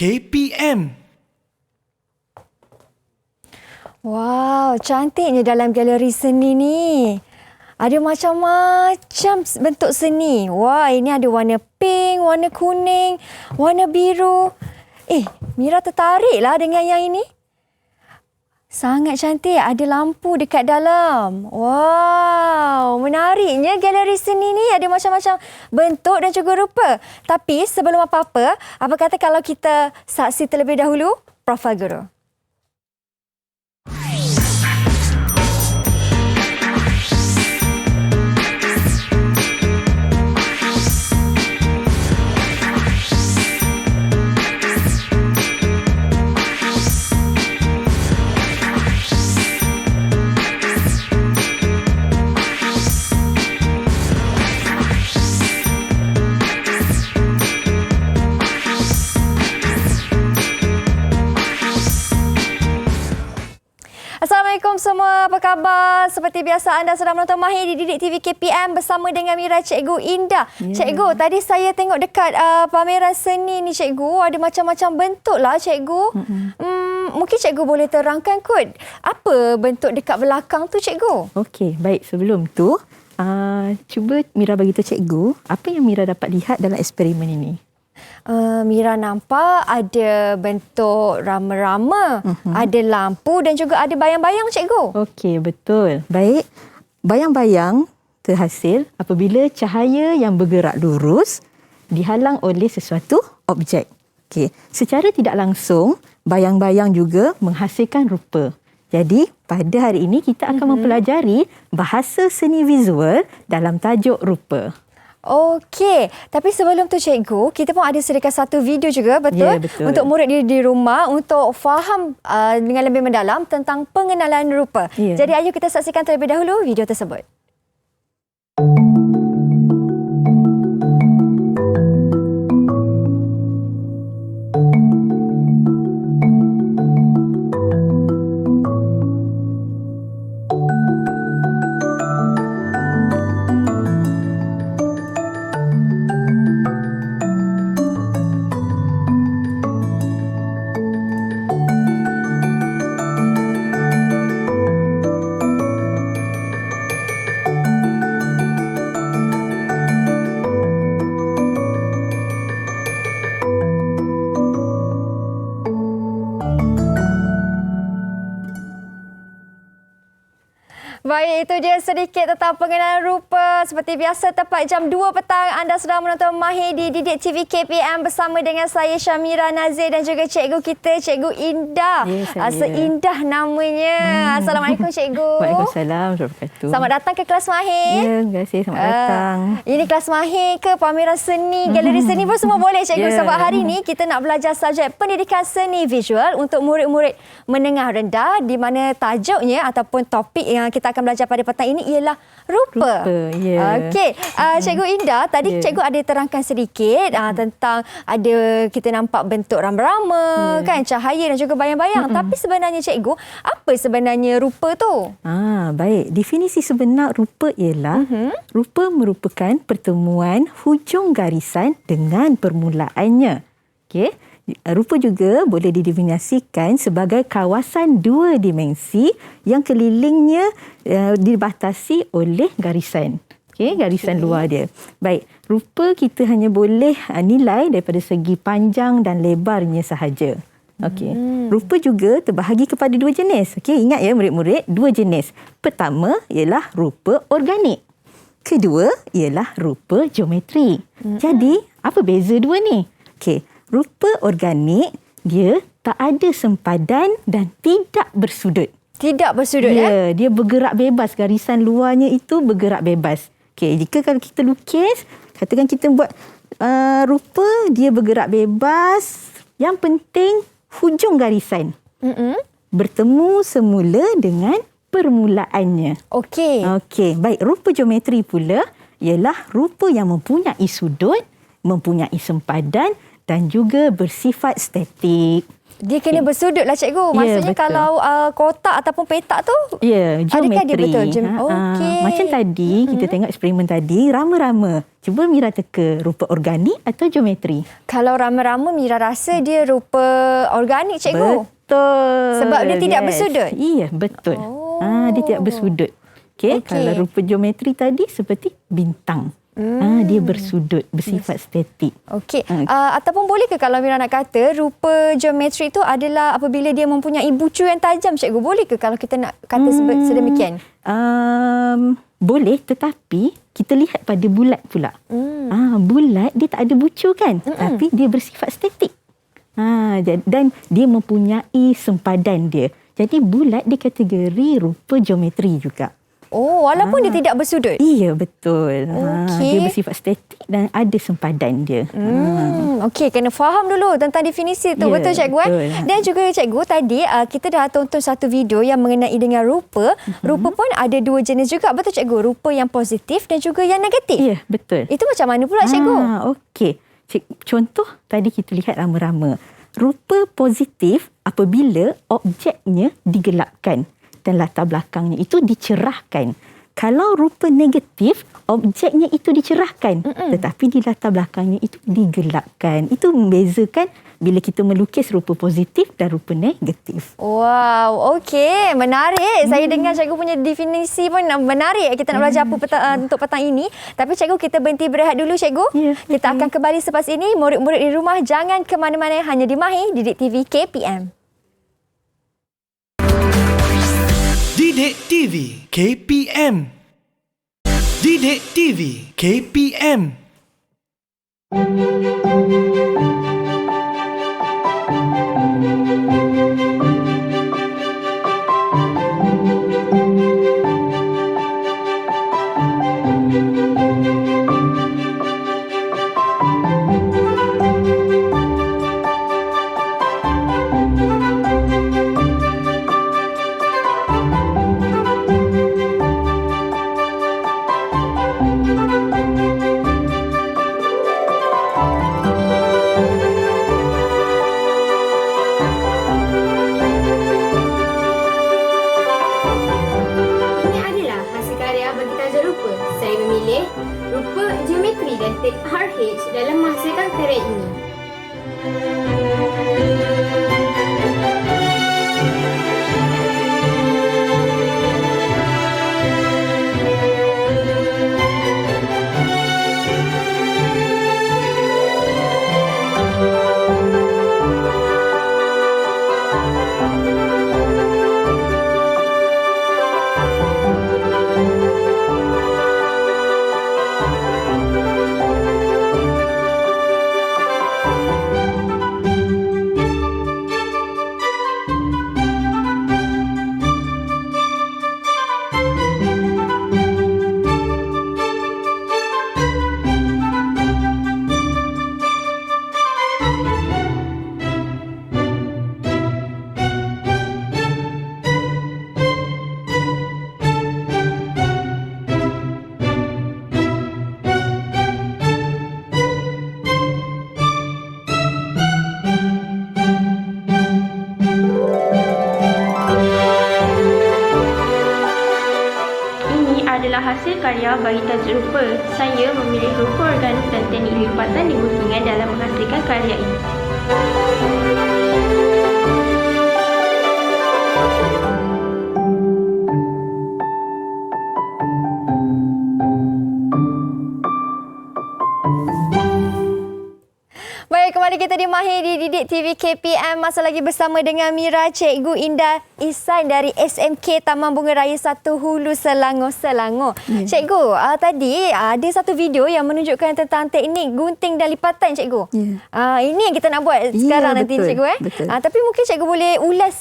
KPM. Wow, cantiknya dalam galeri seni ni. Ada macam-macam bentuk seni. Wah, ini ada warna pink, warna kuning, warna biru. Mira tertariklah dengan yang ini. Sangat cantik. Ada lampu dekat dalam. Wow, menariknya galeri seni ni ada macam-macam bentuk dan juga rupa. Tapi sebelum apa-apa, apa kata kalau kita saksi terlebih dahulu profil guru. Assalamualaikum semua, apa khabar? Seperti biasa anda sedang menonton Mahir di Didik TV KPM bersama dengan Mira Cikgu Indah. Cikgu, tadi saya tengok dekat pameran seni ni cikgu, ada macam-macam bentuk lah cikgu. Mungkin cikgu boleh terangkan kot, apa bentuk dekat belakang tu cikgu? Okey, baik. Sebelum tu, cuba Mira bagi tahu cikgu, apa yang Mira dapat lihat dalam eksperimen ini? Mira nampak ada bentuk rama-rama, ada lampu dan juga ada bayang-bayang cikgu. Okey, betul. Baik. Bayang-bayang terhasil apabila cahaya yang bergerak lurus dihalang oleh sesuatu objek. Okey, secara tidak langsung, bayang-bayang juga menghasilkan rupa. Jadi, pada hari ini kita akan mempelajari bahasa seni visual dalam tajuk rupa. Okey, tapi sebelum tu cikgu, kita pun ada sediakan satu video juga, betul? Ya, betul. Untuk murid di rumah untuk faham dengan lebih mendalam tentang pengenalan rupa. Ya. Jadi ayo kita saksikan terlebih dahulu video tersebut. Baik, itu dia sedikit tentang pengenalan rupa. Seperti biasa, tepat jam 2 petang anda sedang menonton Mahir di Didik TV KPM bersama dengan saya Syamira Nazir dan juga cikgu kita, Cikgu Indah. Seindah namanya. Assalamualaikum cikgu. Waalaikumsalam. Selamat datang ke kelas Mahir. Ya, terima kasih. Selamat datang. Ini kelas Mahir ke pameran seni, galeri seni pun semua boleh cikgu. Sebab hari ini kita nak belajar subjek pendidikan seni visual untuk murid-murid menengah rendah, di mana tajuknya ataupun topik yang kita akan belajar pada petang ini ialah rupa. Okey, Cikgu Indah, tadi cikgu ada terangkan sedikit tentang ada kita nampak bentuk rama-rama, kan, cahaya dan juga bayang-bayang. Tapi sebenarnya cikgu, apa sebenarnya rupa tu? Baik. Definisi sebenar rupa ialah rupa merupakan pertemuan hujung garisan dengan permulaannya. Okey. Rupa juga boleh didefinisikan sebagai kawasan dua dimensi yang kelilingnya dibatasi oleh garisan. Garisan luar dia. Baik, rupa kita hanya boleh nilai daripada segi panjang dan lebarnya sahaja. Rupa juga terbahagi kepada dua jenis. Ingat ya murid-murid, dua jenis. Pertama ialah rupa organik. Kedua ialah rupa geometri. Jadi, apa beza dua ni? Rupa organik, dia tak ada sempadan dan tidak bersudut. Tidak bersudut, ya? Dia bergerak bebas. Garisan luarnya itu bergerak bebas. Jika kalau kita lukis, katakan kita buat rupa, dia bergerak bebas. Yang penting, hujung garisan bertemu semula dengan permulaannya. Okey, baik. Rupa geometri pula ialah rupa yang mempunyai sudut, mempunyai sempadan dan juga bersifat statik. Dia kena bersudut lah cikgu. Maksudnya betul. kalau kotak ataupun petak tu, Ya, geometri. adakah dia betul? Okey. Macam tadi, kita tengok eksperimen tadi, rama-rama. Cuba Mira teka, rupa organik atau geometri? Kalau rama-rama, Mira rasa dia rupa organik cikgu. Betul. Sebab dia tidak bersudut? Iya, betul. Oh. Dia tidak bersudut. Okey. Kalau rupa geometri tadi seperti bintang. Dia bersudut, bersifat statik. Okey. Ataupun boleh ke kalau Mira nak kata rupa geometri itu adalah apabila dia mempunyai bucu yang tajam cikgu? Boleh ke kalau kita nak kata sedemikian? Boleh, tetapi kita lihat pada bulat pula. Bulat dia tak ada bucu kan? Tapi dia bersifat statik. Dan dia mempunyai sempadan dia. Jadi bulat dia kategori rupa geometri juga. Oh, walaupun dia tidak bersudut? Iya, betul. Okey. Dia bersifat statik dan ada sempadan dia. Okey, kena faham dulu tentang definisi tu. Ya, Betul cikgu? betul. Dan juga cikgu, tadi kita dah tonton satu video yang mengenai dengan rupa. Rupa pun ada dua jenis juga. Betul cikgu? Rupa yang positif dan juga yang negatif. Ya, betul. Itu macam mana pula cikgu? Okey. Contoh tadi kita lihat rama-rama. Rupa positif apabila objeknya digelapkan dan latar belakangnya itu dicerahkan. Kalau rupa negatif, objeknya itu dicerahkan, tetapi di latar belakangnya itu digelapkan. Itu membezakan bila kita melukis rupa positif dan rupa negatif. Wow, okey. Menarik. Saya dengar cikgu punya definisi pun menarik. Kita nak belajar apa untuk petang ini. Tapi cikgu, kita berhenti berehat dulu cikgu. Kita akan kembali selepas ini. Murid-murid di rumah jangan ke mana-mana, hanya di Mahir, Didik TV KPM. Didik TV KPM. Didik TV KPM. Ini adalah hasil karya bagi tajuk rupa. Saya memilih rupa geometri dan teks RH dalam menghasilkan karya ini. adalah hasil karya bagi tajuk rupa. Saya memilih rupa organik dan teknik lipatan di guntingan dalam menghasilkan karya ini. Baik, kembali kita di Mahir di Didik TV KPM. Masa lagi bersama dengan Mira, Cikgu Indah Ihsan dari SMK Taman Bunga Raya 1 Hulu Selangor. Cikgu, tadi ada satu video yang menunjukkan tentang teknik gunting dan lipatan, Cikgu. Ini yang kita nak buat sekarang nanti, betul, Cikgu. betul. Tapi mungkin Cikgu boleh ulas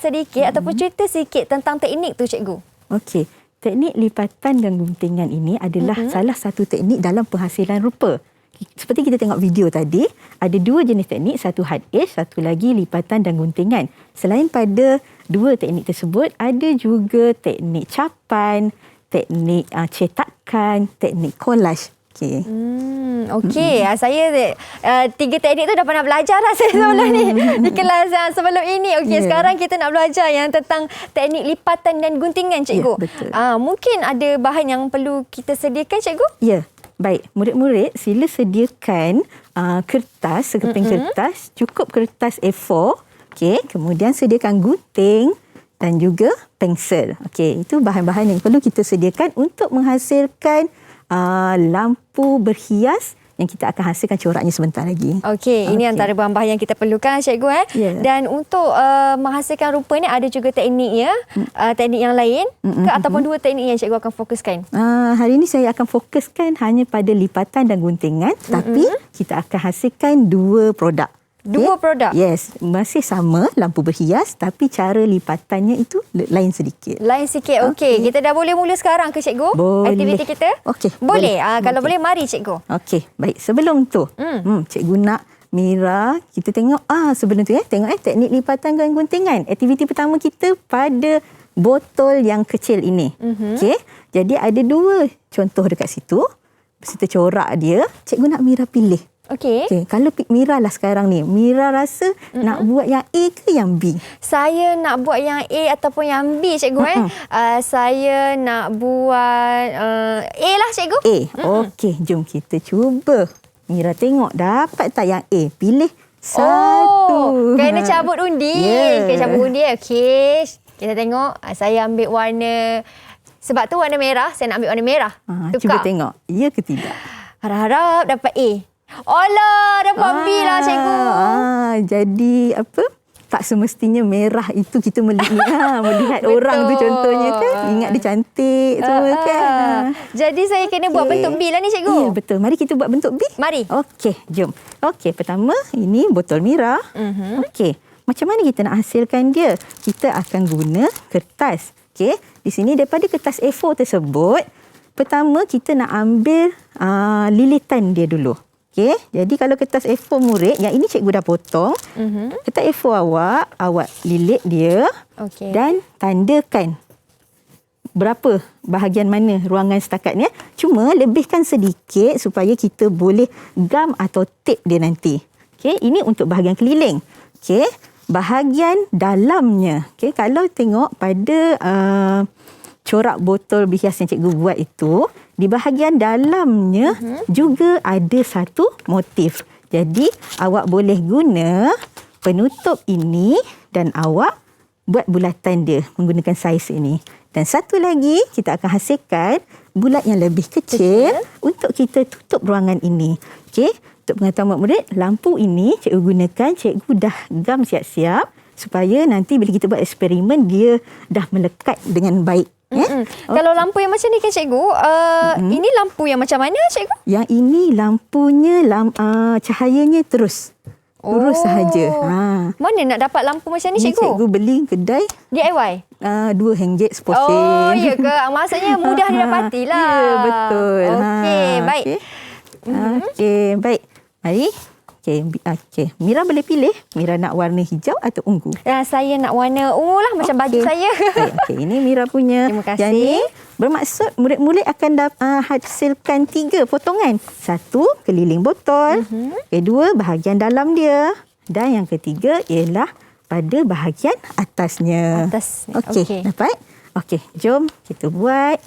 sedikit ataupun cerita sikit tentang teknik tu, Cikgu. Okey. Teknik lipatan dan guntingan ini adalah salah satu teknik dalam penghasilan rupa. Seperti kita tengok video tadi, ada dua jenis teknik, satu hard edge, satu lagi lipatan dan guntingan. Selain pada dua teknik tersebut, ada juga teknik capan, teknik cetakan, teknik collage. Okey. Okey, saya 3 teknik tu dah pernah belajar dah saya sebelum ni. Di kelas sebelum ini. Okey, sekarang kita nak belajar yang tentang teknik lipatan dan guntingan, cikgu. Ya, betul. Mungkin ada bahan yang perlu kita sediakan, cikgu? Ya, baik. Murid-murid sila sediakan kertas, sekeping kertas, cukup kertas A4. Okey, kemudian sediakan gunting dan juga pensel. Okey, itu bahan-bahan yang perlu kita sediakan untuk menghasilkan lampu berhias yang kita akan hasilkan coraknya sebentar lagi. Okey, ini antara bahan-bahan yang kita perlukan, cikgu. Ya. Dan untuk menghasilkan rupa ni ada juga teknik ya, teknik yang lain ke ataupun 2 teknik yang cikgu akan fokuskan? Hari ini saya akan fokuskan hanya pada lipatan dan guntingan, tapi kita akan hasilkan 2 produk. 2 produk? Yes, masih sama lampu berhias tapi cara lipatannya itu lain sedikit. Lain sikit. Okey, kita dah boleh mula sekarang ke, cikgu? Boleh. Aktiviti kita? Okey, Boleh. boleh. Kalau boleh, mari, cikgu. Okey, baik. Sebelum tu, cikgu nak Mira, kita tengok sebelum tu tengok teknik lipatan dan guntingan. Aktiviti pertama kita pada botol yang kecil ini. Okey. Jadi ada 2 contoh dekat situ. Beserta corak dia. Cikgu nak Mira pilih. Okey. Okey, kalau Mira lah sekarang ni, Mira rasa nak buat yang A ke yang B? Saya nak buat yang A ataupun yang B, cikgu. Saya nak buat A lah, cikgu. A. Okey, jom kita cuba. Mira tengok dapat tak yang A? Pilih satu. Kena cabut undi. Yeah. Kena cabut undi. Okey. Kita tengok. Saya ambil warna, sebab tu warna merah, saya nak ambil warna merah. Cuba tengok. Ya ke tidak? Harap-harap dapat A. Alah, dapat B lah, cikgu. Jadi apa? Tak semestinya merah itu kita melihat orang tu contohnya kan. Ingat dia cantik semua kan. Jadi saya kena buat bentuk B lah ni, cikgu. Ya, betul. Mari kita buat bentuk B. Mari. Okey, jom. Okey, pertama ini botol Mira. Okey, macam mana kita nak hasilkan dia? Kita akan guna kertas. Okey, di sini daripada kertas A4 tersebut, pertama kita nak ambil lilitan dia dulu. Okey, jadi kalau kertas A4 murid, yang ini cikgu dah potong. Kertas A4 awak lilit dia dan tandakan berapa bahagian mana ruangan setakatnya. Cuma lebihkan sedikit supaya kita boleh gam atau tape dia nanti. Okey, ini untuk bahagian keliling. Okey, bahagian dalamnya. Okey, kalau tengok pada corak botol berhias yang cikgu buat itu, di bahagian dalamnya juga ada satu motif. Jadi awak boleh guna penutup ini dan awak buat bulatan dia menggunakan saiz ini. Dan satu lagi kita akan hasilkan bulat yang lebih kecil untuk kita tutup ruangan ini. Okey, untuk pengetahuan murid, lampu ini cikgu gunakan, cikgu dah gam siap-siap supaya nanti bila kita buat eksperimen dia dah melekat dengan baik. Kalau lampu yang macam ni kan, cikgu, ini lampu yang macam mana, cikgu? Yang ini lampunya cahayanya terus. Lurus sahaja. Mana nak dapat lampu macam ni, cikgu? Cikgu beli kedai DIY? RM2 10 sen. Oh, ya ke? Maksudnya mudah didapatilah. Ya, betul. Okey, baik. Okey, baik. Mari. Okey. Mira boleh pilih. Mira nak warna hijau atau ungu? Saya nak warna ungu lah, macam baju saya. Okey, ini Mira punya. Terima kasih. Yang ni bermaksud murid-murid akan hasilkan 3 potongan. 1, keliling botol. Kedua, bahagian dalam dia. Dan yang ketiga ialah pada bahagian atasnya. Okey, dapat? Okey, jom kita buat.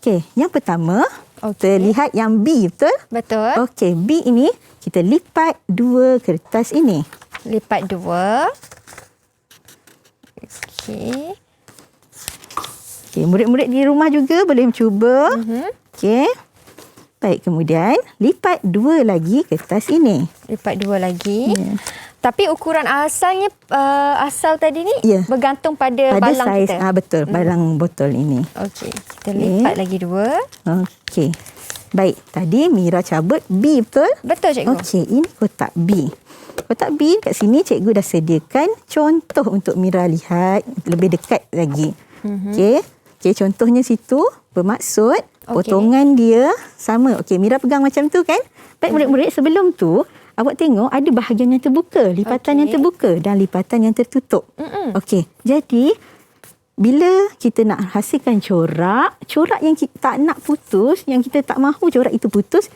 Okey, yang pertama, terlihat yang B, betul? Betul. Okey, B ini kita lipat 2 kertas ini. Lipat 2. Okey. Okey, murid-murid di rumah juga boleh mencuba. Okey. Baik, kemudian lipat 2 lagi kertas ini. Lipat 2 lagi. Tapi ukuran asalnya, asal tadi ni bergantung pada balang saiz, kita. Betul, balang botol ini. Okey, kita lipat lagi 2. Okey. Baik, tadi Mira cabut B, betul? Betul, cikgu. Okey, ini kotak B. Kotak B kat sini cikgu dah sediakan contoh untuk Mira lihat lebih dekat lagi. Okey. Okey, contohnya situ bermaksud potongan dia sama. Okey, Mira pegang macam tu kan? Baik, murid-murid, sebelum tu awak tengok ada bahagian yang terbuka, lipatan yang terbuka dan lipatan yang tertutup. Okey, jadi bila kita nak hasilkan corak yang kita tak nak putus, yang kita tak mahu corak itu putus,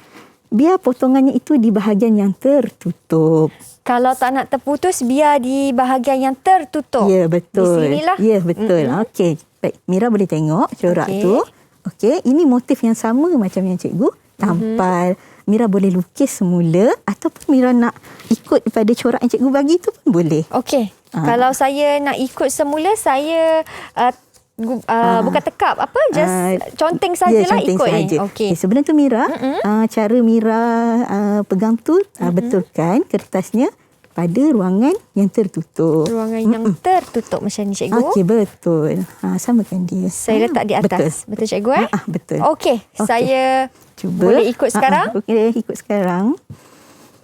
biar potongannya itu di bahagian yang tertutup. Kalau tak nak terputus, biar di bahagian yang tertutup. Ya, betul. Di sinilah. Ya, betul. Okey. Baik, Mira boleh tengok corak tu. Okey, ini motif yang sama macam yang cikgu tampal. Mira boleh lukis semula ataupun Mira nak ikut pada corak yang cikgu bagi tu pun boleh. Okey. Kalau saya nak ikut semula, saya bukan tekap apa, just conteng sajalah conteng ikut saja. ni. Okey. Sebelum tu Mira, cara Mira pegang tu, betulkan kertasnya pada ruangan yang tertutup. Ruangan yang tertutup macam ni, cikgu. Okey, betul. Samakan dia. Saya letak di atas. Betul cikgu betul. Okey, saya cuba. boleh ikut sekarang? Boleh ikut sekarang.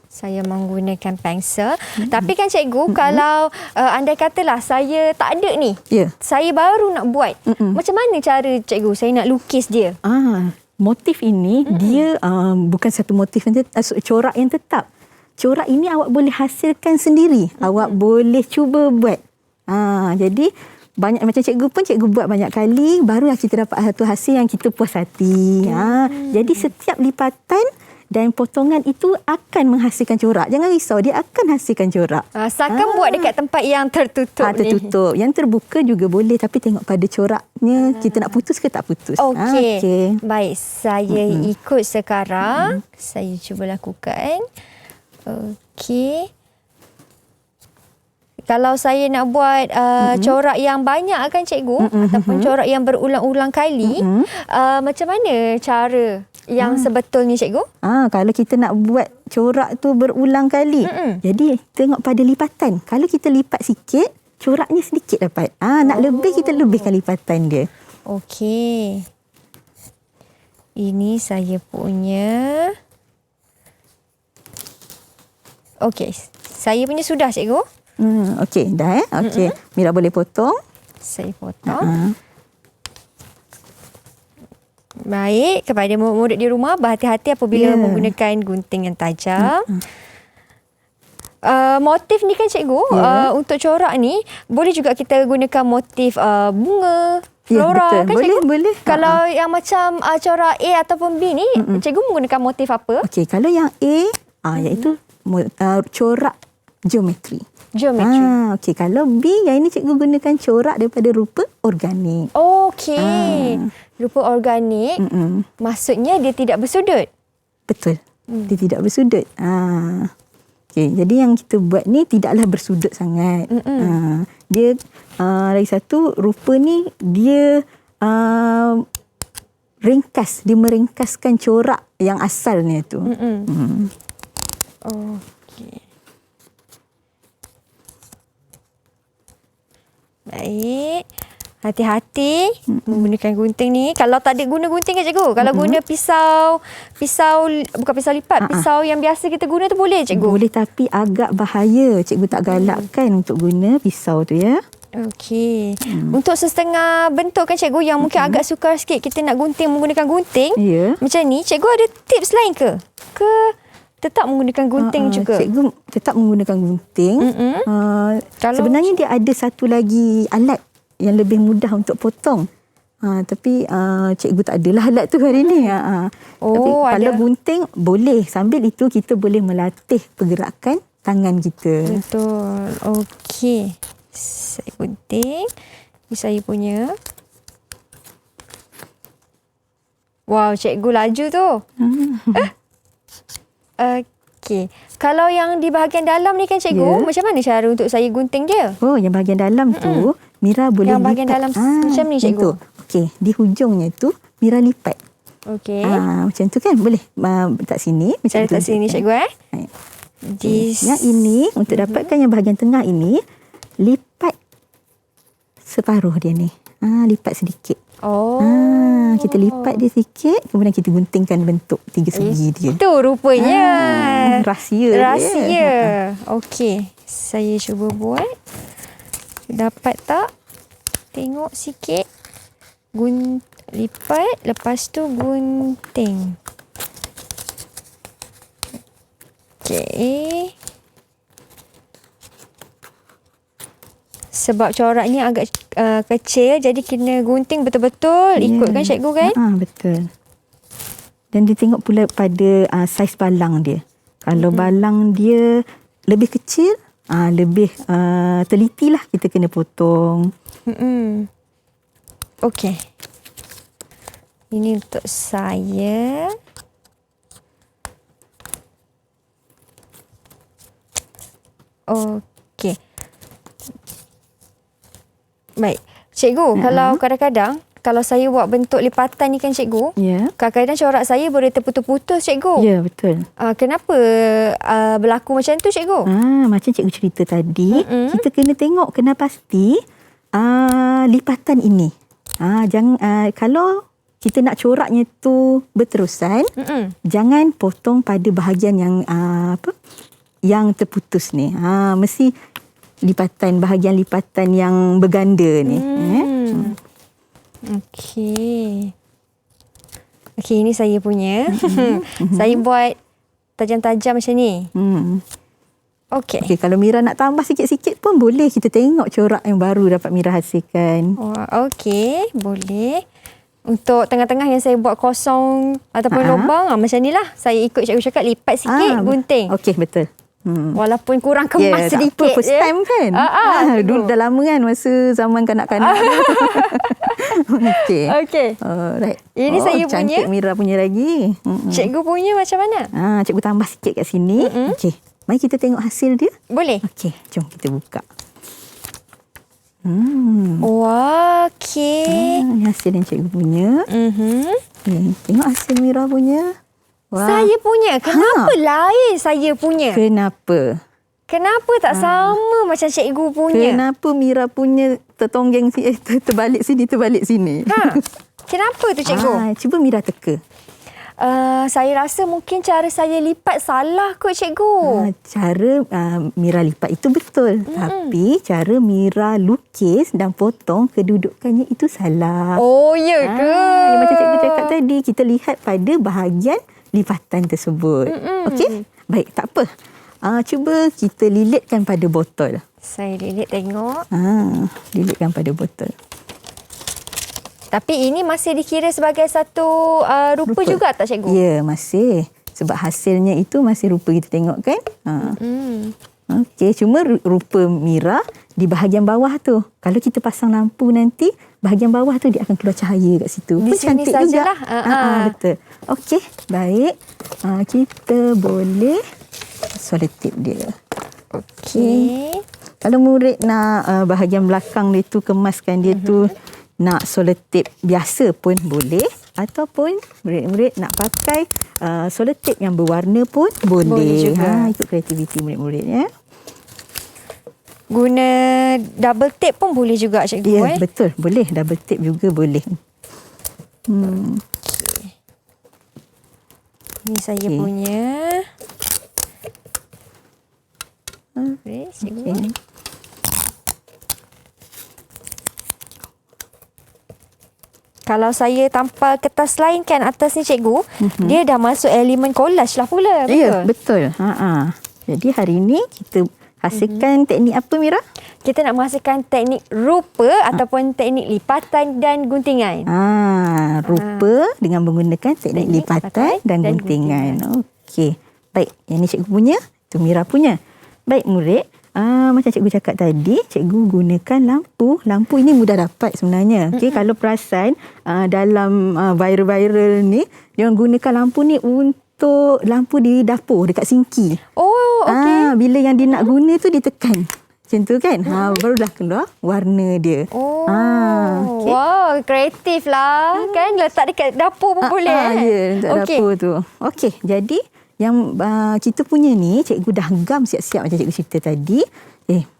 Saya menggunakan pensel. Tapi kan cikgu, kalau andai katalah saya tak ada ni. Ya. Saya baru nak buat. Macam mana cara cikgu saya nak lukis dia? Motif ini dia bukan satu motif yang corak yang tetap. Corak ini awak boleh hasilkan sendiri. Awak boleh cuba buat. Jadi banyak macam cikgu pun cikgu buat banyak kali, barulah kita dapat satu hasil yang kita puas hati. Jadi setiap lipatan dan potongan itu akan menghasilkan corak. Jangan risau, dia akan hasilkan corak. Asalkan buat dekat tempat yang tertutup ni. Tertutup. Yang terbuka juga boleh, tapi tengok pada coraknya kita nak putus ke tak putus. Okey. Baik, saya ikut sekarang. Saya cuba lakukan. Okey. Kalau saya nak buat corak yang banyak kan cikgu, ataupun corak yang berulang-ulang kali, macam mana cara yang sebetulnya cikgu? Kalau kita nak buat corak tu berulang kali, jadi tengok pada lipatan. Kalau kita lipat sikit, coraknya sedikit dapat. Nak lebih, kita lebihkan lipatan dia. Okey. Ini saya punya. Okey. Saya punya sudah cikgu. Okey, dah Okey. Mira boleh potong. Saya potong. Baik, kepada murid-murid di rumah, berhati-hati apabila menggunakan gunting yang tajam. Motif ni kan cikgu, untuk corak ni, boleh juga kita gunakan motif bunga, flora, kan boleh, cikgu? Boleh. Kalau yang macam corak A ataupun B ni, cikgu menggunakan motif apa? Okey, kalau yang A, iaitu corak geometri. Okey, kalau B, yang ini cikgu gunakan corak daripada rupa organik. Okey. Rupa organik, maksudnya dia tidak bersudut. Betul. Dia tidak bersudut. Okey, jadi yang kita buat ni tidaklah bersudut sangat. Dia lagi satu, rupa ni dia ringkas, dia meringkaskan corak yang asalnya tu. Okey. Baik. Hati-hati menggunakan gunting ni. Kalau tak ada guna gunting kan cikgu? Kalau guna pisau, bukan pisau lipat, pisau yang biasa kita guna tu boleh cikgu? Boleh, tapi agak bahaya. Cikgu tak galakkan untuk guna pisau tu ya. Okey. Untuk setengah bentuk kan cikgu yang mungkin agak sukar sikit kita nak gunting menggunakan gunting. Macam ni, cikgu ada tips lain ke? Ke tetap menggunakan gunting juga? Cikgu tetap menggunakan gunting. Sebenarnya dia ada satu lagi alat yang lebih mudah untuk potong. Tapi cikgu tak adalah alat tu hari ni. Tapi kalau gunting boleh. Sambil itu kita boleh melatih pergerakan tangan kita. Betul. Okey. Saya gunting. Ini saya punya. Wow, cikgu laju tu. Okey. Kalau yang di bahagian dalam ni kan cikgu, macam mana cara untuk saya gunting dia? Yang bahagian dalam tu, Mira boleh yang bahagian lipat. dalam macam ni cikgu? Okey, di hujungnya tu, Mira lipat. Okey. Macam tu kan, boleh letak sini. Macam saya letak sini cikgu Yang ini, untuk dapatkan yang bahagian tengah ini, lipat separuh dia ni. Lipat sedikit. Kita lipat dia sikit, kemudian kita guntingkan bentuk tiga segi dia. Itu rupanya. Rahsia. Okey. Saya cuba buat. Dapat tak? Tengok sikit. Lipat, lepas tu gunting. Okey. sebab coraknya agak kecil, jadi kena gunting betul-betul ikutkan cikgu kan? Betul. Dan dia tengok pula pada saiz balang dia. Kalau balang dia lebih kecil, lebih teliti lah kita kena potong. Okey. Ini untuk saya. Okey. Baik. Cikgu, kalau kadang-kadang kalau saya buat bentuk lipatan ni kan cikgu, kadang-kadang corak saya boleh terputus-putus cikgu. Ya, betul. Kenapa berlaku macam tu cikgu? Macam cikgu cerita tadi, kita kena tengok, kena pasti lipatan ini. Kalau kita nak coraknya tu berterusan, jangan potong pada bahagian yang yang terputus ni. Mesti bahagian lipatan yang berganda ni. Okey. Okey, ini saya punya. Saya buat tajam-tajam macam ni. Okey. Okey, kalau Mira nak tambah sikit-sikit pun boleh. Kita tengok corak yang baru dapat Mira hasilkan. Okey, boleh. Untuk tengah-tengah yang saya buat kosong ataupun lubang, macam ni lah. Saya ikut cikgu cakap, lipat sikit, gunting. Okey, betul. Walaupun kurang kemas sedikit. Tak apa, first time kan? Dulu dah lama kan, masa zaman kanak-kanak. Okey. Alright. Ini saya punya. Cantik Mira punya lagi. Cikgu punya macam mana? Cikgu tambah sikit kat sini. Okey. Mari kita tengok hasil dia. Boleh. Okey, jom kita buka. Wah, okey. Ini hasil yang cikgu punya. Tengok hasil Mira punya. Wah. Saya punya. Kenapa lain saya punya? Kenapa tak sama macam cikgu punya? Kenapa Mira punya tertonggeng terbalik sini. Kenapa tu cikgu? Cuba Mira teka. Saya rasa mungkin cara saya lipat salah kot cikgu. Cara Mira lipat itu betul. Tapi cara Mira lukis dan potong kedudukannya itu salah. Oh, ya ke? Macam cikgu cakap tadi, kita lihat pada bahagian lipatan tersebut. Okey? Baik, tak apa. Cuba kita lilitkan pada botol. Saya lilit tengok. Lilitkan pada botol. Tapi ini masih dikira sebagai satu rupa juga tak cikgu? Ya, masih. Sebab hasilnya itu masih rupa kita tengok kan? Okey, cuma rupa Mira di bahagian bawah tu. Kalau kita pasang lampu nanti, bahagian bawah tu dia akan keluar cahaya kat situ. Di sini cantik juga. Betul. Okey, baik. Kita boleh selotip dia. Okey. Kalau murid nak bahagian belakang dia tu kemaskan dia tu, nak selotip biasa pun boleh, ataupun murid-murid nak pakai selotip yang berwarna pun boleh. Ikut kreativiti murid-murid ya. Guna double tape pun boleh juga cikgu. Ya, betul. Boleh. Double tape juga boleh. Ini saya punya. Cikgu. Kalau saya tampal kertas lain kan atas ni cikgu, dia dah masuk elemen collage lah pula. Betul? Ya, betul. Jadi hari ini kita hasilkan teknik apa Mira? Kita nak menghasilkan teknik rupa ataupun teknik lipatan dan guntingan. Rupa dengan menggunakan teknik lipatan dan guntingan. Okey. Baik, yang ni cikgu punya, tu Mira punya. Baik murid, macam cikgu cakap tadi, cikgu gunakan lampu. Lampu ini mudah dapat sebenarnya. Okey, kalau perasan dalam viral-viral ni, dia orang gunakan lampu ni untuk lampu di dapur dekat sinki. Oh, okey. Bila yang dia nak guna tu dia tekan. Macam tu kan? Barulah keluar warna dia. Okay. Wow, kreatif lah. Kan letak dekat dapur pun boleh. Ya, dekat dapur tu. Okey, jadi yang kita punya ni, cikgu dah gam siap-siap macam cikgu cerita tadi.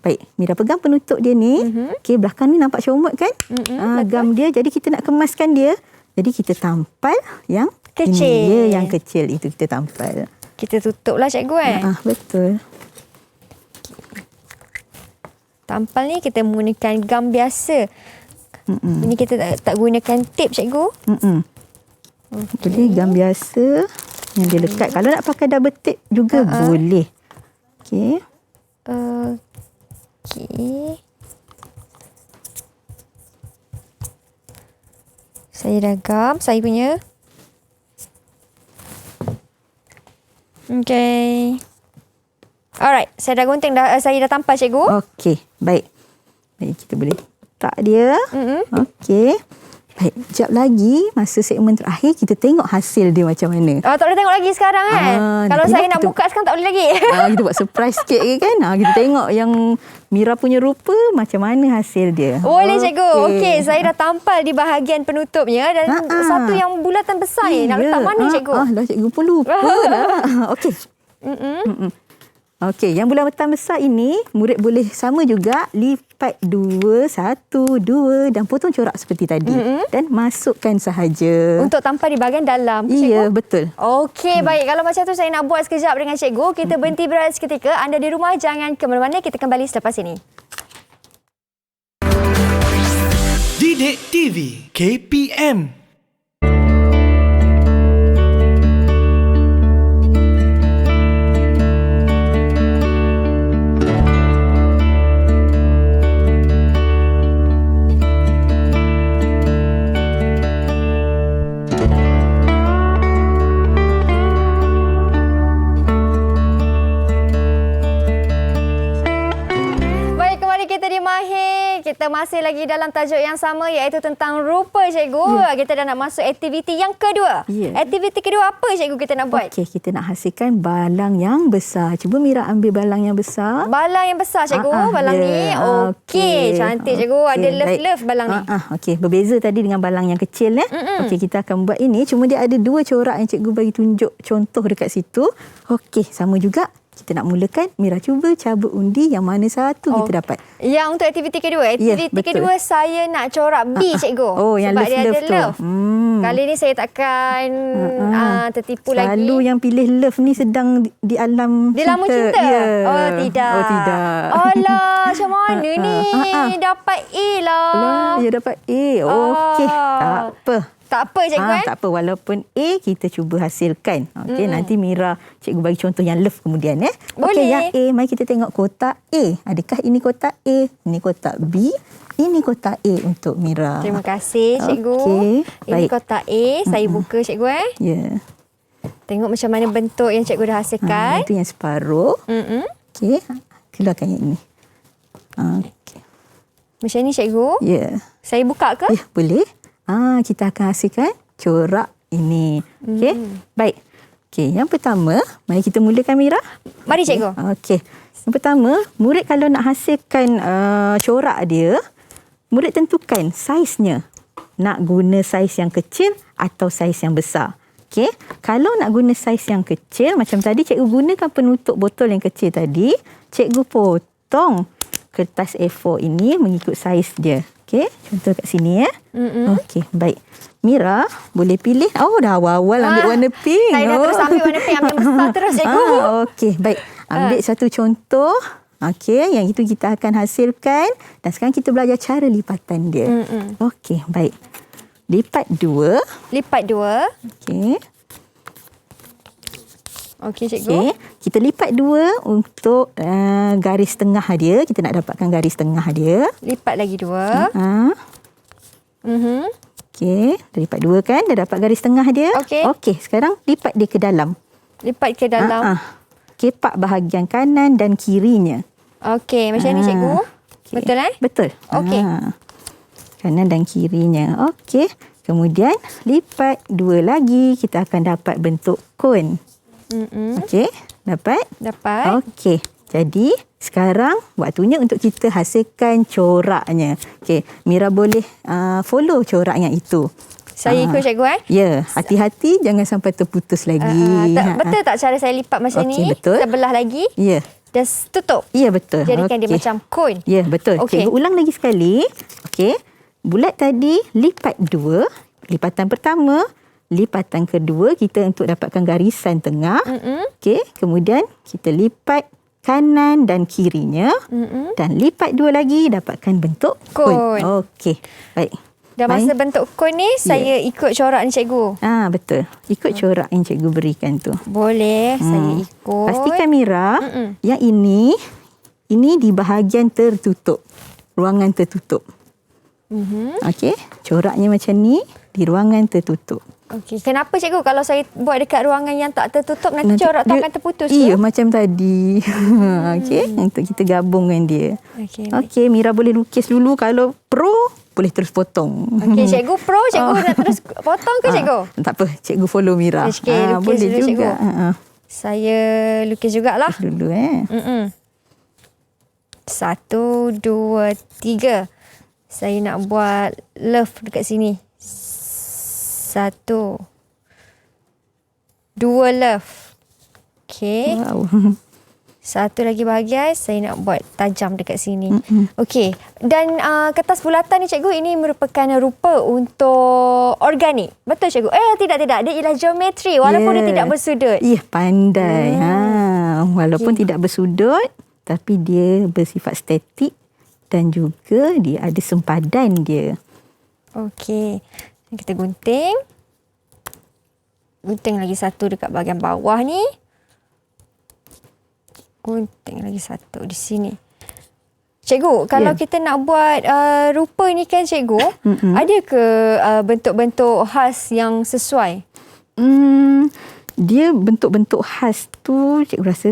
Baik. Mira pegang penutup dia ni. Okey, belakang ni nampak comot kan? Gam dia. Jadi kita nak kemaskan dia. Jadi kita tampal yang kecil. Ini, ya, yang kecil itu kita tampal. Kita tutuplah cikgu betul. Tampal ni kita menggunakan gam biasa. Ini kita tak gunakan tip cikgu. Boleh gam biasa yang dia lekat. Kalau nak pakai double tape juga boleh. Okey. Saya dah gam saya punya. Okay. Alright, saya dah gunting saya dah tampal cikgu. Okey, baik. Baik, kita boleh letak dia. Okey. Baik, sekejap lagi masa segmen terakhir kita tengok hasil dia macam mana. Tak boleh tengok lagi sekarang kan? Kalau nanti saya lah nak buka sekarang tak boleh lagi. Kita buat surprise sikit kan. Kita tengok yang Mira punya rupa macam mana hasil dia. Boleh cikgu. Okey, saya dah tampal di bahagian penutupnya dan satu yang bulatan besar ni. Nak letak mana cikgu? Lah cikgu pun lupa dah. Okey. Okey, yang bulatan besar ini murid boleh sama juga lipat 2, 1, 2 dan potong corak seperti tadi. Dan masukkan sahaja. Untuk tampal di bahagian dalam. Ya, betul. Okey, baik. Kalau macam tu saya nak buat sekejap dengan cikgu. Kita berhenti berehat seketika. Anda di rumah jangan ke mana-mana. Kita kembali selepas ini. Didik TV KPM. Kita masih lagi dalam tajuk yang sama iaitu tentang rupa cikgu. Kita dah nak masuk aktiviti yang kedua. Aktiviti kedua apa cikgu kita nak buat? Okey, kita nak hasilkan balang yang besar. Cuba Mira ambil balang yang besar. Balang yang besar cikgu, balang ni. Okey, cantik cikgu. Ada love-love balang ni. Okey, berbeza tadi dengan balang yang kecil Okey, kita akan buat ini. Cuma dia ada 2 corak yang cikgu bagi tunjuk contoh dekat situ. Okey, sama juga. Kita nak mulakan, Mira cuba cabut undi yang mana satu kita dapat. Yang untuk aktiviti kedua. Aktiviti kedua saya nak corak B cikgu. Yang sebab love dia ada tu. love. Kali ni saya takkan tertipu lagi. Selalu yang pilih love ni sedang di alam di lamu cinta. Oh tidak. Oh tidak. Alah, macam mana ni? Dapat A lah. Ya dapat A. Okey, tak apa. Tak apa cikgu Tak apa, walaupun A kita cuba hasilkan. Okey, nanti Mira cikgu bagi contoh yang love kemudian Boleh. Okey, yang A, mari kita tengok kotak A. Adakah ini kotak A? Ini kotak B. Ini kotak A untuk Mira. Terima kasih cikgu. Okey, ini baik. kotak A, saya buka cikgu Ya. Tengok macam mana bentuk yang cikgu dah hasilkan. Itu yang separuh. Okey, keluarkan yang ini. Okey. Macam ni cikgu. Ya. Saya buka ke? Ya, boleh. Kita akan hasilkan corak ini. Okey, baik. Okey, yang pertama, mari kita mulakan Mira. Mari cikgu. Okey. Yang pertama, murid kalau nak hasilkan corak dia, murid tentukan saiznya. Nak guna saiz yang kecil atau saiz yang besar. Okey, kalau nak guna saiz yang kecil, macam tadi cikgu gunakan penutup botol yang kecil tadi, cikgu potong kertas A4 ini mengikut saiz dia. Okey, contoh kat sini Okey, baik. Mira boleh pilih. Dah awal-awal ambil warna pink. Saya dah terus ambil warna pink, ambil besar terus cikgu. Okey, baik. Ambil satu contoh. Okey, yang itu kita akan hasilkan. Dan sekarang kita belajar cara lipatan dia. Okey, baik. Lipat 2. Lipat 2. Okey. Okey cikgu. Okey, kita lipat 2 untuk garis tengah dia. Kita nak dapatkan garis tengah dia. Lipat lagi 2. Okey, dah lipat 2 kan? Dah dapat garis tengah dia. Okey, sekarang lipat dia ke dalam. Lipat ke dalam. Kepak bahagian kanan dan kirinya. Okey, macam ni cikgu. Okay. Betul Betul. Okey. Kanan dan kirinya. Okey. Kemudian lipat 2 lagi, kita akan dapat bentuk kon. Okey, dapat? Dapat. Okey. Jadi, sekarang waktunya untuk kita hasilkan coraknya. Okey, Mira boleh follow corak yang itu. Saya ikut cikgu Ya, hati-hati jangan sampai terputus lagi. Betul tak cara saya lipat macam ni? Betul. Sebelah lagi. Ya. Dan tutup. Ya, betul. Jadikan dia macam kon. Ya, betul. Cikgu ulang lagi sekali. Okey. Bulat tadi lipat 2. Lipatan pertama. Lipatan kedua kita untuk dapatkan garisan tengah. Okey, kemudian kita lipat kanan dan kirinya. Dan lipat 2 lagi dapatkan bentuk kon. Okey, baik. Dan masa bentuk kon ni saya ikut corak ni cikgu. Betul. Ikut corak yang cikgu berikan tu. Boleh, saya ikut. Pastikan Mira yang ini di bahagian tertutup. Ruangan tertutup. Okey, coraknya macam ni di di ruangan tertutup. Okey, kenapa cikgu kalau saya buat dekat ruangan yang tak tertutup nanti corak tu dia- akan terputus Iya, ke? macam tadi. Okey, untuk kita gabungkan dia. Okey. Okey, Mira boleh lukis dulu. Kalau pro, boleh terus potong. Okey, cikgu pro, cikgu nak terus potong ke cikgu? Tak apa, cikgu follow Mira. Okey, lukis boleh dulu, juga. cikgu. Saya lukis jugalah. Dulu 1, 2, 3. Saya nak buat love dekat sini. 1, 2 love. Okey. Wow. Satu lagi bahagian saya nak buat tajam dekat sini. Okey. Dan kertas bulatan ni cikgu, ini merupakan rupa untuk organik. Betul cikgu? Tidak. Dia ialah geometri walaupun dia tidak bersudut. Pandai. Walaupun tidak bersudut, tapi dia bersifat statik dan juga dia ada sempadan dia. Okey. Kita gunting. Gunting lagi satu dekat bahagian bawah ni. Gunting lagi satu di sini. Cikgu, kalau kita nak buat rupa ni kan cikgu, ada ke bentuk-bentuk khas yang sesuai? Dia bentuk-bentuk khas tu cikgu rasa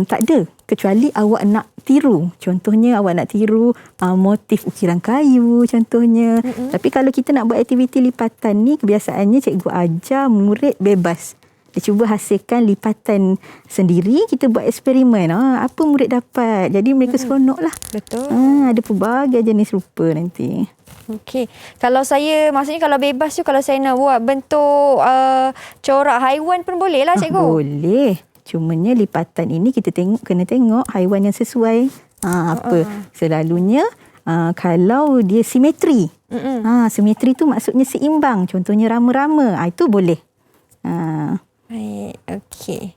tak ada. Kecuali awak nak tiru. Contohnya awak nak tiru motif ukiran kayu contohnya. Tapi kalau kita nak buat aktiviti lipatan ni, kebiasaannya cikgu ajar murid bebas. Dia cuba hasilkan lipatan sendiri, kita buat eksperimen. Apa murid dapat. Jadi mereka seronok lah. Betul. Ada pelbagai jenis rupa nanti. Okey. Kalau saya, maksudnya kalau bebas tu, kalau saya nak buat bentuk corak haiwan pun boleh lah cikgu? Boleh. Cumanya lipatan ini kita kena tengok haiwan yang sesuai. Apa. Selalunya kalau dia simetri. Simetri tu maksudnya seimbang. Contohnya rama-rama. Itu boleh. Baik, okey.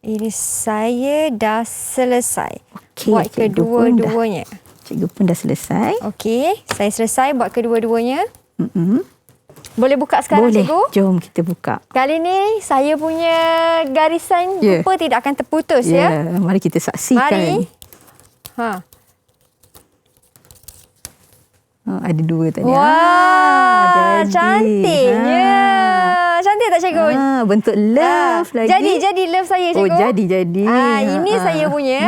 Ini saya dah selesai. Okey, buat cikgu kedua-duanya. Cikgu pun dah selesai. Okey, saya selesai buat kedua-duanya. Boleh buka sekarang Boleh. cikgu? Jom kita buka. Kali ni saya punya garisan Ya. rupa tidak akan terputus ya. Mari kita saksikan. Mari. Ada dua tadi. Wah, jadi. cantiknya. Cantik tak cikgu? Bentuk love lagi. Jadi love saya cikgu. Oh, jadi. Ini saya punya.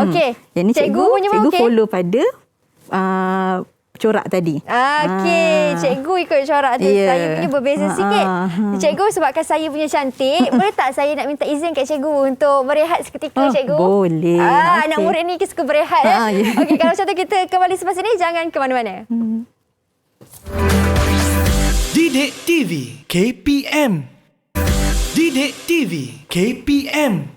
Okey. Yang ni Cikgu punya pun cikgu okey? follow pada corak tadi. Okey, cikgu ikut corak tu. Ya. Saya punya berbeza sikit. Cikgu, sebabkan saya punya cantik, boleh tak saya nak minta izin kat cikgu untuk berehat seketika cikgu? Boleh. Anak murid ni suka berehat. Ya. Okey, kalau macam tu kita kembali selepas ini, jangan ke mana-mana. Didik TV KPM. Didik TV KPM.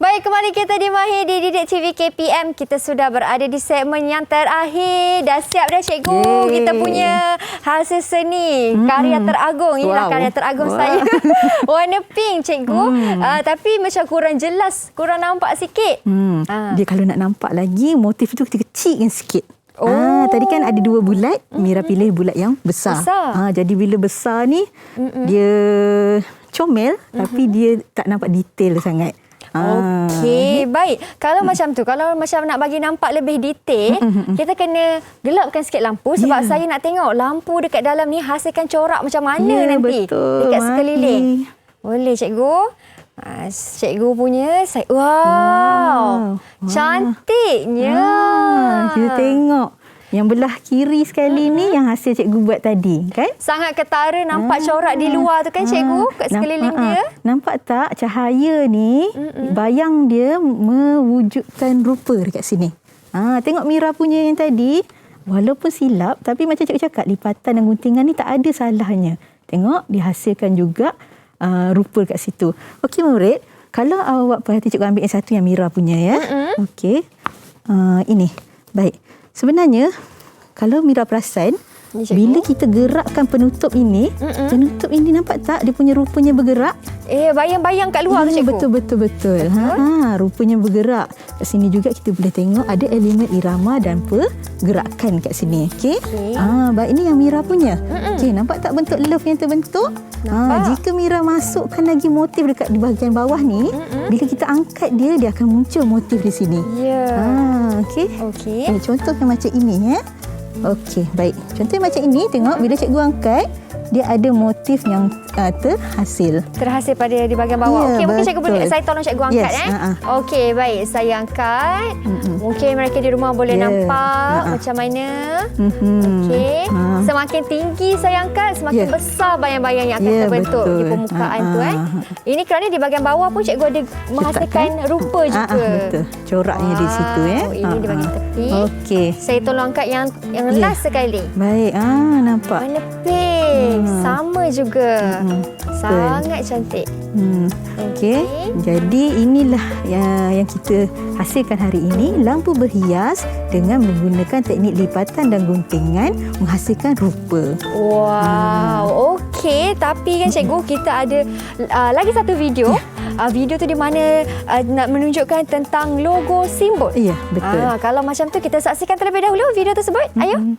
Baik, kembali kita di Mahir di Didik TV KPM. Kita sudah berada di segmen yang terakhir. Dah siap dah cikgu. Yeay. Kita punya hasil seni. Karya teragung. Inilah karya teragung saya. Warna pink cikgu. Tapi macam kurang jelas. Kurang nampak sikit. Dia kalau nak nampak lagi, motif tu kita kecilkan sikit. Tadi kan ada dua bulat. Mira pilih bulat yang besar. Jadi bila besar ni, dia comel. Tapi dia tak nampak detail sangat. Okey, baik. Kalau macam tu, kalau macam nak bagi nampak lebih detail, kita kena gelapkan sikit lampu sebab saya nak tengok lampu dekat dalam ni hasilkan corak macam mana nanti betul. dekat sekeliling. Boleh cikgu? Cikgu punya, wow. Cantiknya. Kita tengok. Yang belah kiri sekali ni yang hasil cikgu buat tadi, kan? Sangat ketara nampak corak di luar tu kan cikgu, kat sekeliling dia. Nampak tak cahaya ni, bayang dia mewujudkan rupa dekat sini. Tengok Mira punya yang tadi, walaupun silap, tapi macam cikgu cakap, lipatan dan guntingan ni tak ada salahnya. Tengok, dihasilkan juga rupa dekat situ. Okey murid, kalau awak perhati cikgu ambil yang satu yang Mira punya ya. Okey. Ini. Baik. Sebenarnya, kalau Mira perasan, bila kita gerakkan penutup ini, penutup ini nampak tak dia punya rupanya bergerak? Bayang-bayang kat luar tu cikgu. Betul. Rupanya bergerak. Kat sini juga kita boleh tengok ada elemen irama dan pergerakan kat sini. Okey. Baik, ini yang Mira punya. Okey, nampak tak bentuk love yang terbentuk? Jika Mira masukkan lagi motif dekat di bahagian bawah ni, bila kita angkat dia, dia akan muncul motif di sini. Ya. Okey. Okey. Contoh yang macam ini ya. Okey, baik. Contohnya macam ini, tengok bila cikgu angkat, dia ada motif yang terhasil. Terhasil pada di bahagian bawah. Ya, Okey, mungkin cikgu boleh, betul. saya tolong cikgu angkat. Yes, Okey, baik. Saya angkat. Mungkin mereka di rumah boleh nampak macam mana. Okey. Semakin tinggi saya angkat, semakin besar bayang-bayang yang akan terbentuk di permukaan tu. Ini kerana di bahagian bawah pun cikgu ada menghasilkan rupa juga. Betul. Coraknya di situ Ini di bahagian tepi. Okey. Saya tolong angkat yang last sekali. Baik. Nampak. Warna pink. Sama juga. Sangat cantik. Okey. Jadi inilah yang kita hasilkan hari ini, lampu berhias dengan menggunakan teknik lipatan dan guntingan menghasilkan rupa. Wow. Okey, tapi kan cikgu, kita ada lagi satu video. Video tu di mana nak menunjukkan tentang logo simbol. Ya, betul. Kalau macam tu kita saksikan terlebih dahulu video tersebut. Ayo.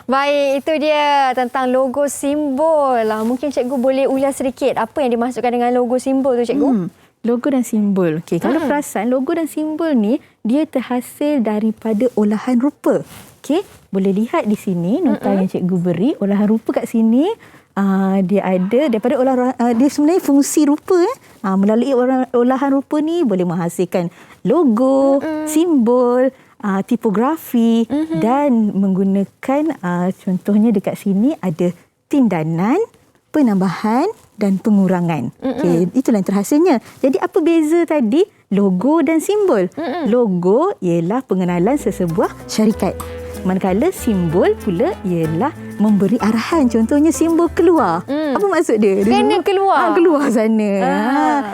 Baik, itu dia tentang logo simbol. Mungkin cikgu boleh ulas sedikit apa yang dimaksudkan dengan logo simbol tu, cikgu? Logo dan simbol. Okey, kalau perasan logo dan simbol ni dia terhasil daripada olahan rupa. Okey, boleh lihat di sini nota yang cikgu beri, olahan rupa kat sini. Dia ada daripada dia sebenarnya fungsi rupa melalui olahan rupa ni boleh menghasilkan logo, simbol, tipografi dan menggunakan contohnya dekat sini ada tindanan, penambahan dan pengurangan. Okey, itulah yang terhasilnya. Jadi apa beza tadi logo dan simbol? Logo ialah pengenalan sesebuah syarikat. Manakala simbol pula ialah memberi arahan. Contohnya simbol keluar. Apa maksud dia? Kena keluar. Keluar sana.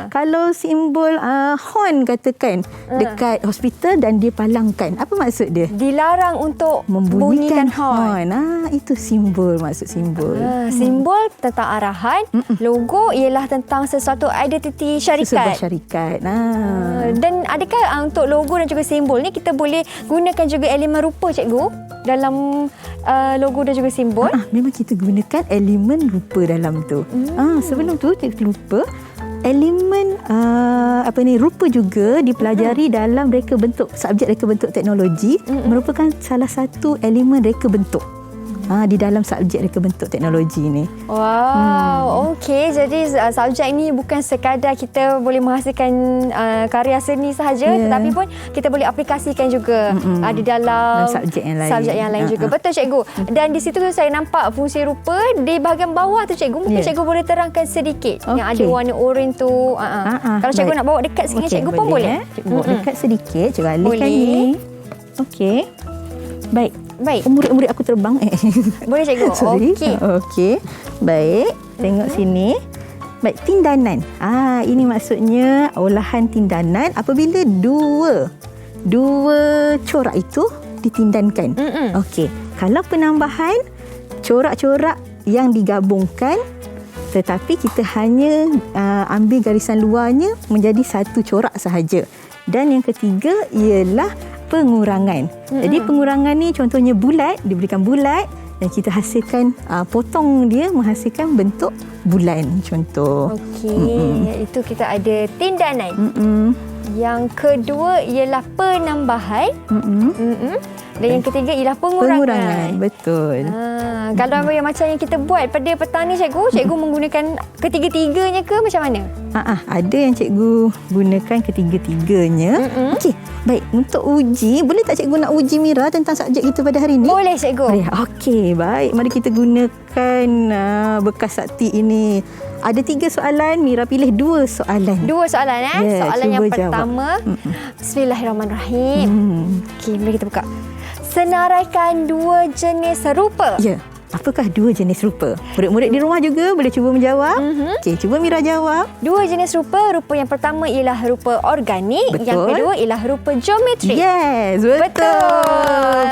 Kalau simbol horn katakan dekat hospital dan dia palangkan. Apa maksud dia? Dilarang untuk Membunyikan bunyikan horn. Itu simbol, maksud simbol. Simbol tentang arahan. Logo ialah tentang sesuatu identiti Sebuah syarikat. syarikat. Dan adakah untuk logo dan juga simbol ni kita boleh gunakan juga elemen rupa, cikgu? Dalam logo dan juga simbol? Memang kita gunakan elemen rupa dalam tu. Sebelum tu kita lupa elemen rupa juga dipelajari dalam reka bentuk, subjek reka bentuk teknologi merupakan salah satu elemen reka bentuk. Di dalam subjek reka bentuk teknologi ni. Wow, okey. Jadi subjek ini bukan sekadar kita boleh menghasilkan karya seni sahaja, tetapi pun kita boleh aplikasikan juga di dalam subjek yang lain. Subjek yang lain juga. Betul, cikgu. Dan di situ saya nampak fungsi rupa di bahagian bawah tu, cikgu. Mungkin cikgu boleh terangkan sedikit yang ada warna oranye tu. Kalau cikgu nak bawa dekat sikit, cikgu pun boleh. Cikgu bawa dekat sedikit. Cikgu alihkan ni. Okey. Baik. Murid-murid aku terbang. Boleh, cikgu. Okey. Baik. Tengok sini. Baik, tindanan. Ini maksudnya olahan tindanan apabila dua corak itu ditindankan. Okey. Kalau penambahan corak-corak yang digabungkan tetapi kita hanya ambil garisan luarnya menjadi satu corak sahaja. Dan yang ketiga ialah pengurangan. Jadi pengurangan ni contohnya bulat, diberikan bulat dan kita hasilkan potong dia menghasilkan bentuk bulan contoh. Okey, itu kita ada tindanan. Yang kedua ialah penambahan. Dan yang ketiga ialah pengurangan. Betul. Kalau macam yang kita buat pada petang ni, cikgu menggunakan ketiga-tiganya ke macam mana? Ada yang cikgu gunakan ketiga-tiganya. Okey, baik. Untuk uji, boleh tak cikgu nak uji Mira tentang subjek kita pada hari ini? Boleh, cikgu. Boleh. Okey, baik. Mari kita gunakan bekas sakti ini. Ada 3 soalan, Mira pilih 2 soalan. 2 soalan soalan yang pertama. Bismillahirrahmanirrahim. Okey, mari kita buka. Senaraikan 2 jenis rupa. Ya. Apakah 2 jenis rupa? Murid-murid di rumah juga boleh cuba menjawab. Okey, cuba Mira jawab. 2 jenis rupa. Rupa yang pertama ialah rupa organik. Betul. Yang kedua ialah rupa geometrik. Yes, betul.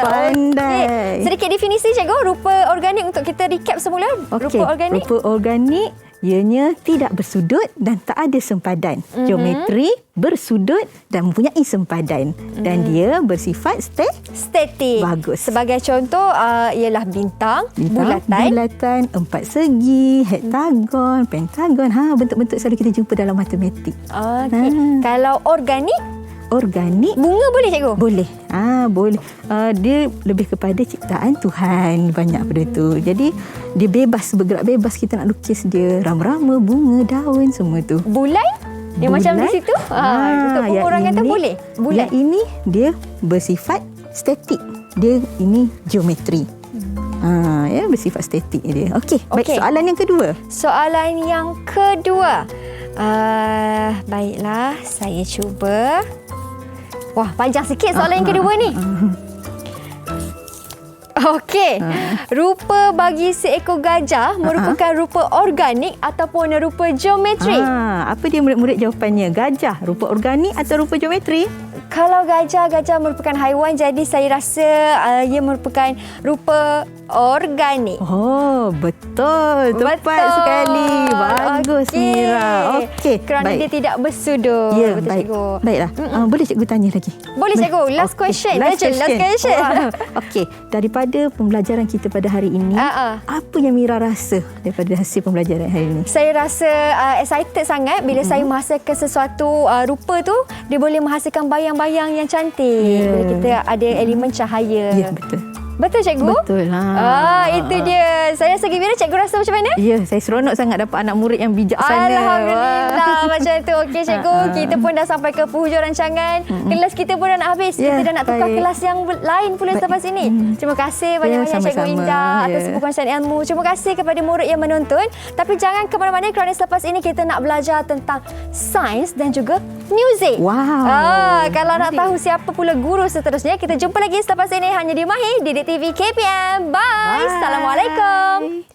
Pandai. Sedikit definisi, cikgu. Rupa organik untuk kita recap semula. Okey, Rupa organik. rupa organik Ianya tidak bersudut dan tak ada sempadan. Geometri bersudut dan mempunyai sempadan. Dan dia bersifat Statik. Bagus. Sebagai contoh ialah bintang, bulatan. empat segi, hektagon, pentagon. Bentuk-bentuk selalu kita jumpa dalam matematik. Okey. Kalau organik, bunga boleh cikgu? boleh. Boleh. Dia lebih kepada ciptaan Tuhan, banyak pada tu. Jadi dia bebas, bergerak bebas, kita nak lukis dia rama-rama, bunga, daun, semua tu. Bulan? Yang macam di situ? Untuk pengurangan tu boleh? Bulan. Yang ini dia bersifat statik. Dia ini geometri. Ya, bersifat statik dia. Okey, baik. Okey. Soalan yang kedua. Soalan yang kedua. Baiklah, saya cuba. Wah, panjang sikit soalan yang kedua ni. Okey. Rupa bagi seekor gajah merupakan rupa organik ataupun rupa geometri? Apa dia murid-murid jawapannya? Gajah, rupa organik atau rupa geometri? Kalau gajah merupakan haiwan, jadi saya rasa ia merupakan rupa organik. Oh, betul. Tepat sekali. Bagus, Mira. Okey, Kerana baik. dia tidak bersudut. Ya, Betul, baik. cikgu. Baiklah. Boleh cikgu tanya lagi? Boleh, cikgu. Last question. Last question. Okey, daripada pembelajaran kita pada hari ini, apa yang Mira rasa daripada hasil pembelajaran hari ini? Saya rasa excited sangat bila saya menghasilkan sesuatu rupa tu, dia boleh menghasilkan bayang-bayang yang cantik. Bila kita ada elemen cahaya. Ya, betul. Betul, cikgu? Betul. Itu dia. Saya rasa gembira. Cikgu rasa macam mana? Ya, saya seronok sangat dapat anak murid yang bijaksana. Alhamdulillah. Macam tu. Okey, cikgu. Kita pun dah sampai ke penghujung rancangan. Kelas kita pun dah nak habis. Kita dah nak tukar kelas yang lain pula selepas ini. Terima kasih banyak-banyak Cikgu Indah atas perkongsian ilmu. Terima kasih kepada murid yang menonton. Tapi jangan ke mana-mana kerana selepas ini kita nak belajar tentang sains dan juga muzik. Wow. Kalau nak tahu siapa pula guru seterusnya, kita jumpa lagi selepas ini hanya di Mahir Didik TV KPM. Bye. Assalamualaikum.